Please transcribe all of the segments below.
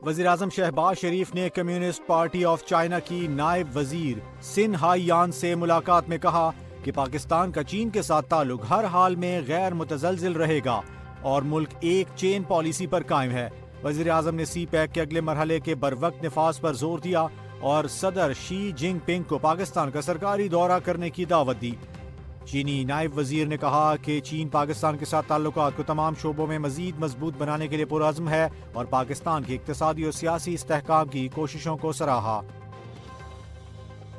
वज़ीर-ए-आज़म शहबाज शरीफ ने communist party of China की नायब वजीर सिन हाईयान से मुलाकात में कहा कि पाकिस्तान का चीन के साथ ताल्लुक हर हाल में गैर मुतज़लज़िल रहेगा और मुल्क एक चेन पॉलिसी पर कायम है। वज़ीर-ए-आज़म ने सी पैक के अगले मरहले के बरवक्त नफाज पर जोर दिया और सदर शी जिनपिंग को पाकिस्तान का सरकारी दौरा करने की दावत दी। चीनी नायब वजीर ने कहा कि चीन पाकिस्तान के साथ ताल्लुकात को तमाम शोबों में मजीद मजबूत बनाने के लिए पुरअज़्म है और पाकिस्तान की इक़्तिसादी और सियासी इस्तेहकाम की कोशिशों को सराहा।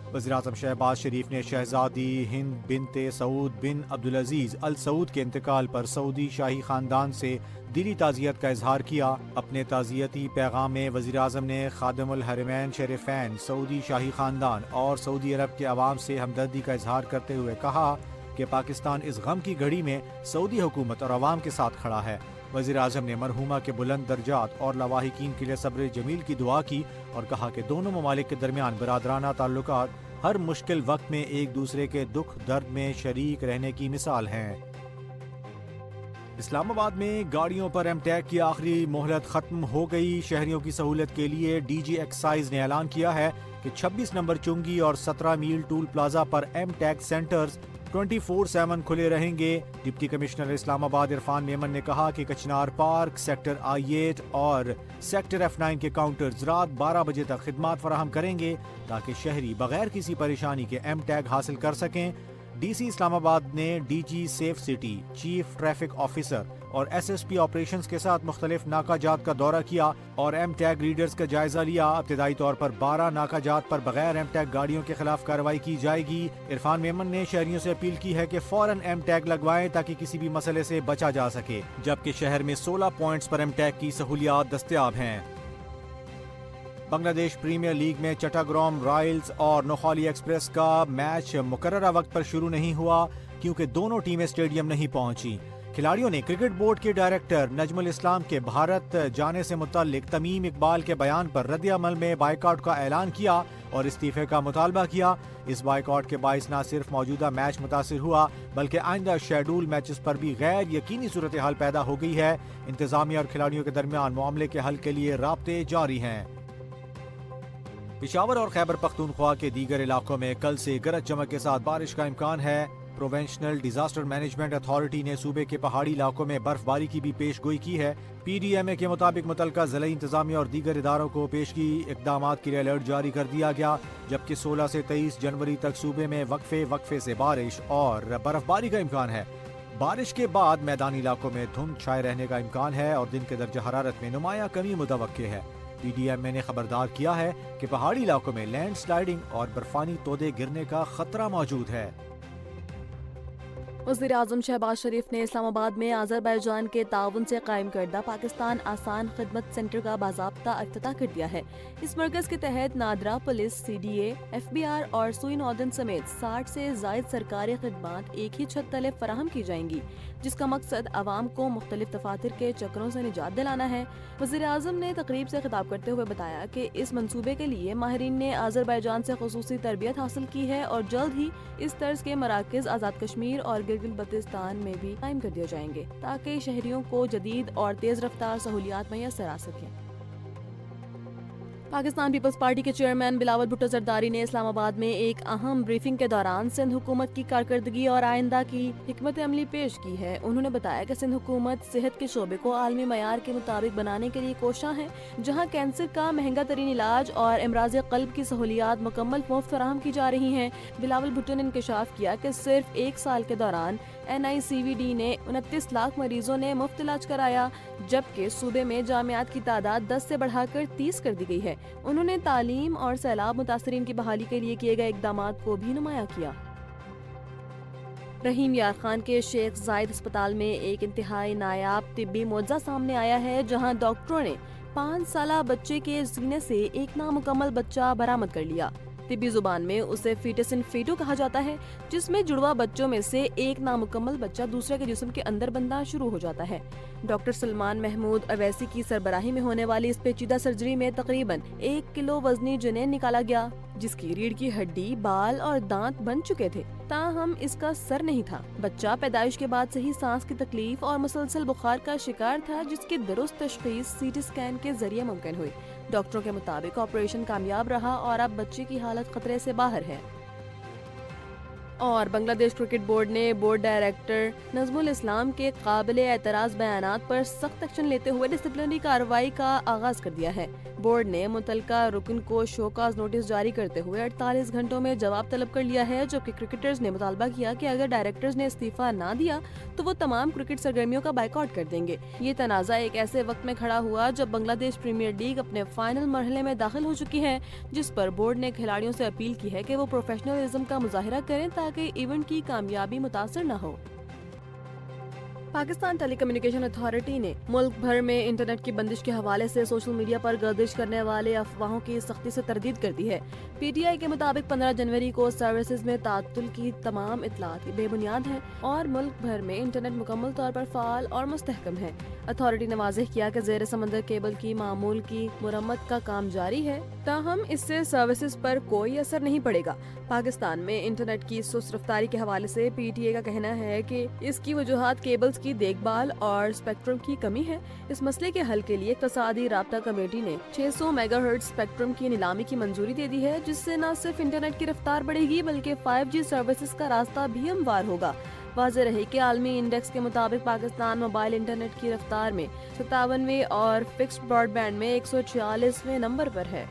वज़ीर-ए-आज़म शहबाज शरीफ ने शहजादी हिंद बिनते सऊद बिन अब्दुल अजीज अल सऊद के इंतकाल पर सऊदी शाही खानदान से दिली ताज़ियत का इजहार किया। अपने ताज़ियती पैगाम में वज़ीर-ए-आज़म ने खादिमुल हरमैन शरीफैन, सऊदी शाही खानदान और सऊदी अरब के अवाम से हमदर्दी का इजहार करते हुए कहा कि पाकिस्तान इस गम की घड़ी में सऊदी हुकूमत और अवाम के साथ खड़ा है। वज़ीर-ए-आज़म ने मरहूमा के बुलंद दर्जात और लवाहिकीन के लिए सब्र जमील की दुआ की और कहा कि दोनों ममालिक के दरमियान बरादराना ताल्लुकात हर मुश्किल वक्त में एक दूसरे के दुख दर्द में शरीक रहने की मिसाल हैं। इस्लामाबाद में गाड़ियों पर एम टैग की आखिरी मोहलत खत्म हो गई। शहरियों की सहूलत के लिए डीजी एक्साइज ने ऐलान किया है कि 26 नंबर चुंगी और 17 मील टूल प्लाजा पर एम टैग सेंटर्स 24/7 खुले रहेंगे। डिप्टी कमिश्नर इस्लामाबाद इरफान मेमन ने कहा कि कचनार पार्क, सेक्टर I8 और सेक्टर F9 के काउंटर्स रात 12 बजे तक खिदमात फराहम करेंगे ताकि शहरी बगैर किसी परेशानी के एम टैग हासिल कर सकें। डीसी इस्लामाबाद ने DG safe city, chief traffic officer और SSP ऑपरेशंस के साथ मुख्तलिफ नाकाजात का दौरा किया और एम टैग रीडर्स का जायजा लिया। इब्तिदाई तौर पर 12 नाकाजात पर बगैर एम टैग गाड़ियों के खिलाफ कार्रवाई की जाएगी। इरफान मेमन ने शहरियों से अपील की है कि फौरन एम टैग लगवाएं ताकि किसी भी मसले से बचा जा सके, जबकि शहर में 16 पॉइंट्स पर एम टैग की सहूलियात दस्तयाब हैं। बांग्लादेश प्रीमियर लीग में चट्टाग्राम रॉयल्स और नोखाली एक्सप्रेस का मैच मुकर्ररा वक्त पर शुरू नहीं हुआ क्योंकि दोनों टीमें स्टेडियम नहीं पहुंची। खिलाड़ियों ने क्रिकेट बोर्ड के डायरेक्टर नजमुल इस्लाम के भारत जाने से मुताल्लिक तमीम इकबाल के बयान पर रद्द-ए-अमल में बाइकआउट का ऐलान किया और इस्तीफे का मुतालबा किया। इस बाइकआउट के बाइस न सिर्फ मौजूदा मैच मुतासिर हुआ बल्कि आइंदा शेड्यूल मैचेस पर भी गैर यकीनी सूरत हाल पैदा हो गई है। इंतजामिया और खिलाड़ियों के दरमियान मामले के हल के लिए राब्ते जारी हैं। पेशावर और खैबर पख्तूनख्वा के दीगर इलाकों में कल से गरज चमक के साथ बारिश का इम्कान है। प्रोवेंशनल डिजास्टर मैनेजमेंट अथॉरिटी ने सूबे के पहाड़ी इलाकों में बर्फबारी की भी पेशगोई की है। PDMA के मुताबिक मुतलका ज़िला इंतजामिया और दीगर इदारों को पेशगी इक़दामात के लिए अलर्ट जारी कर दिया गया, जबकि 16 से 23 जनवरी तक सूबे में वक्फे से बारिश और बर्फबारी का इम्कान है। बारिश के बाद मैदानी इलाकों में धुंध छाए रहने का इम्कान है और दिन के दर्जा हरारत में नुमाया कमी मुतवक्के है। PDMA ने खबरदार किया है कि पहाड़ी इलाकों में लैंड स्लाइडिंग और बर्फानी तोदे गिरने का खतरा मौजूद है। वज़ीर-ए-आज़म शहबाज शरीफ ने इस्लामाबाद में अज़रबैजान के ताउन से कायम करदा पाकिस्तान आसान खिदमत सेंटर का बाज़ाब्ता इफ्तिताह कर दिया है। इस मरकज़ के तहत नादरा पुलिस, CDA, FBR और सुई नॉर्दर्न समेत 60 से ज़ायद सरकारी खिदमात एक ही छत तले फराहम की जाएंगी, जिसका मकसद आवाम को मुख्तलिफ दफातर के चक्रों से निजात दिलाना है। वज़ीर-ए-आज़म ने तकरीब से खिताब करते हुए बताया कि इस मंसूबे के लिए माहिरीन ने अज़रबैजान से खुसूसी तरबियत हासिल की है और जल्द ही इस तर्ज के मराकज़ आज़ाद कश्मीर और गिलगित-बल्तिस्तान में भी कायम कर दिए जाएंगे ताकि शहरियों को जदीद और तेज रफ्तार सहूलियात मैसर आ सकें। पाकिस्तान पीपल्स पार्टी के चेयरमैन बिलावल भुट्टो जरदारी ने इस्लामाबाद में एक अहम ब्रीफिंग के दौरान सिंध हुकूमत की कारकर्दगी और आइंदा की हिकमत अमली पेश की है। उन्होंने बताया कि सिंध हुकूमत सेहत के शोबे को आलमी मयार के मुताबिक बनाने के लिए कोशां है, जहां कैंसर का महंगा तरीन इलाज और इमराज कल्ब की सहूलियात मुकम्मल मुफ्त फराहम की जा रही हैं। बिलावल भुट्टो ने इंकशाफ किया कि सिर्फ एक साल के दौरान NICVD ने 29 लाख मरीजों ने मुफ्त इलाज कराया, जबकि सूबे में जामियात की तादाद 10 से बढ़ाकर 30 कर दी गई है। उन्होंने तालीम और सैलाब मुतासरीन की बहाली के लिए किए गए इक़दामात को भी नुमाया किया। रहीम यार खान के शेख जायद अस्पताल में एक इंतहाई नायाब तिब्बी मुआवजा सामने आया है, जहां डॉक्टरों ने 5 साला बच्चे के सीने से एक नामुकम्मल बच्चा बरामद कर लिया। तिब्बी जुबान में उसे फीटस इन फीटो कहा जाता है, जिसमें जुड़वा बच्चों में से एक नामुकम्मल बच्चा दूसरे के जिस्म के अंदर बनना शुरू हो जाता है। डॉक्टर सलमान महमूद अवैसी की सरबराही में होने वाली इस पेचीदा सर्जरी में तकरीबन 1 किलो वजनी जनेन निकाला गया, जिसकी रीढ़ की हड्डी, बाल और दांत बन चुके थे, ताहम इसका सर नहीं था। बच्चा पैदाइश के बाद से ही सांस की तकलीफ और मुसलसल बुखार का शिकार था, जिसकी दुरुस्त तशखीस CT स्कैन के जरिए मुमकिन हुई। डॉक्टरों के मुताबिक ऑपरेशन कामयाब रहा और अब बच्चे की हालत खतरे से बाहर है। और बांग्लादेश क्रिकेट बोर्ड ने बोर्ड डायरेक्टर नजमुल इस्लाम के काबिल एतराज़ बयानात पर सख्त एक्शन लेते हुए डिसिप्लिनरी कार्रवाई का आगाज कर दिया है। बोर्ड ने मुतलका रुकन को शोकाज नोटिस जारी करते हुए 48 घंटों में जवाब तलब कर लिया है, जबकि क्रिकेटर्स ने मुतालबा किया कि अगर डायरेक्टर्स ने इस्तीफा ना दिया तो वो तमाम क्रिकेट सरगर्मियों का बाइकआउट कर देंगे। ये तनाज़ा एक ऐसे वक्त में खड़ा हुआ जब बांग्लादेश प्रीमियर लीग अपने फाइनल मरहले में दाखिल हो चुकी है, जिस पर बोर्ड ने खिलाड़ियों से अपील की है कि वो प्रोफेशनलिज्म का मुजाहिरा करें ताकि इवेंट की कामयाबी मुतासर न हो। पाकिस्तान टेलीकम्युनिकेशन अथॉरिटी ने मुल्क भर में इंटरनेट की बंदिश के हवाले से सोशल मीडिया पर गर्दिश करने वाले अफवाहों की सख्ती से तरदीद कर दी है। पीटीआई के मुताबिक 15 जनवरी को सर्विसेज में तातुल की तमाम इतलात बेबुनियाद हैं और मुल्क भर में इंटरनेट मुकम्मल तौर पर फाल और मुस्तहकम है। अथॉरिटी ने वाज़ेह किया कि ज़ेर समंदर केबल की मामूल की मुरम्मत का काम जारी है, ताहम इससे सर्विसेज पर कोई असर नहीं पड़ेगा। पाकिस्तान में इंटरनेट की सुस्त रफ्तारी के हवाले से पीटीए का कहना है कि इसकी वजूहात केबल्स की देखभाल और स्पेक्ट्रम की कमी है। इस मसले के हल के लिए इक़्तिसादी राब्ता कमेटी ने 600 मेगाहर्ट्ज़ स्पेक्ट्रम की नीलामी की मंजूरी दे दी है, जिससे न सिर्फ इंटरनेट की रफ्तार बढ़ेगी बल्कि 5G सर्विसेज का रास्ता भी हमवार होगा। वाज़ेह रहे कि आलमी इंडेक्स के मुताबिक पाकिस्तान मोबाइल इंटरनेट की रफ्तार में 57वें और फिक्स्ड ब्रॉडबैंड में 146वें नंबर पर है।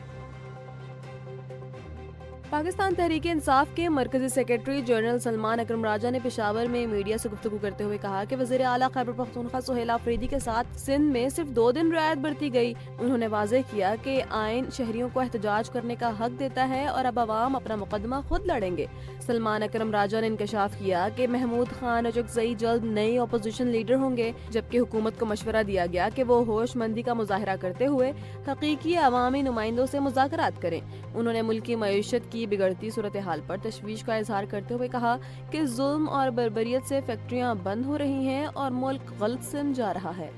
पाकिस्तान तहरीक इंसाफ के मरकजी सेक्रेटरी जनरल सलमान अकरम राजा ने पेशावर में मीडिया से गुफ्तगू करते हुए कहा कि वज़ीर आला खैबर पख्तूनख्वा सुहेल आफरीदी के साथ सिंध में सिर्फ 2 दिन रियायत बरती गई। उन्होंने वाज़ेह किया कि आइन शहरियों को एहतजाज करने का हक देता है और अब अवाम अपना मुकदमा खुद लड़ेंगे। सलमान अकरम राजा ने इंकशाफ किया कि महमूद खान रजकज़ई जल्द नए अपोजिशन लीडर होंगे, जबकि हुकूमत को मशवरा दिया गया कि वो होशमंदी का मुजाहरा करते हुए हकीकी अवामी नुमाइंदों से मुज़ाकरात करें। उन्होंने मुल्की मईशत की बिगड़ती सूरत हाल पर तशवीश का इजहार करते हुए कहा कि जुल्म और बर्बरियत से फैक्ट्रियां बंद हो रही हैं और मुल्क गलत सिम जा रहा है।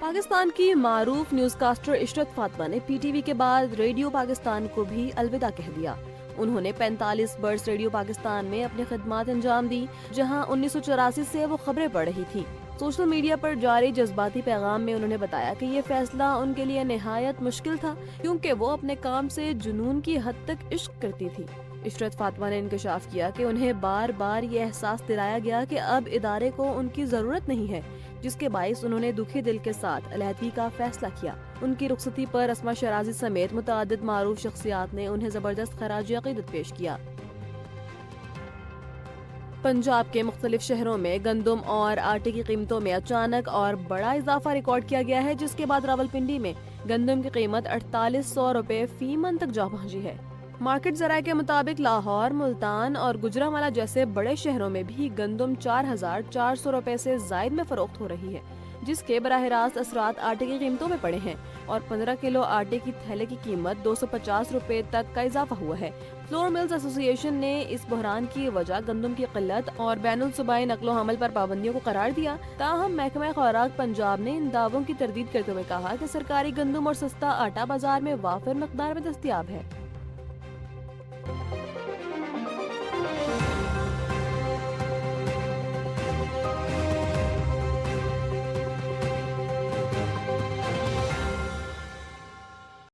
पाकिस्तान की मारूफ न्यूज़कास्टर इशरत फातिमा ने पीटीवी के बाद रेडियो पाकिस्तान को भी अलविदा कह दिया। उन्होंने 45 बर्स रेडियो पाकिस्तान में अपनी खिदमत अंजाम दी, जहां 1984 से वो खबरें पढ़ रही थी। सोशल मीडिया पर जारी जज्बाती पैगाम में उन्होंने बताया कि ये फैसला उनके लिए निहायत मुश्किल था, क्योंकि वो अपने काम से जुनून की हद तक इश्क करती थी। इशरत फातिमा ने इंकशाफ किया कि उन्हें बार बार ये एहसास दिलाया गया कि अब इदारे को उनकी ज़रूरत नहीं है, जिसके बाइस उन्होंने दुखी दिल के साथ अलहदगी का फैसला किया। उनकी रुखसती पर अस्मा शराजी समेत मुतअद्दिद मारूफ शख्सियात ने उन्हें ज़बरदस्त खराज अक़ीदत पेश किया। पंजाब के मुख्तलिफ शहरों में गंदम और आटे की कीमतों में अचानक और बड़ा इजाफा रिकॉर्ड किया गया है, जिसके बाद रावलपिंडी में गंदम की कीमत 4800 रुपए फी मन तक जा पहुंची है। मार्केट ज़राए के मुताबिक लाहौर, मुल्तान और गुजरांवाला जैसे बड़े शहरों में भी गंदम 4400 रुपए से जायद में फरोख्त हो रही है, जिसके बराह रास्त असरात आटे की कीमतों में पड़े हैं और 15 किलो आटे की थैले की कीमत 250 रुपए तक का इजाफा हुआ है। फ्लोर मिल्स एसोसिएशन ने इस बहरान की वजह गंदम की किल्लत और बैनुल सूबाई नकलो हमल पर पाबंदियों को करार दिया। ताहम महकमा खुराक पंजाब ने इन दावों की तरदीद करते हुए कहा कि सरकारी गंदम और सस्ता आटा बाजार में वाफिर मकदार में दस्तयाब है।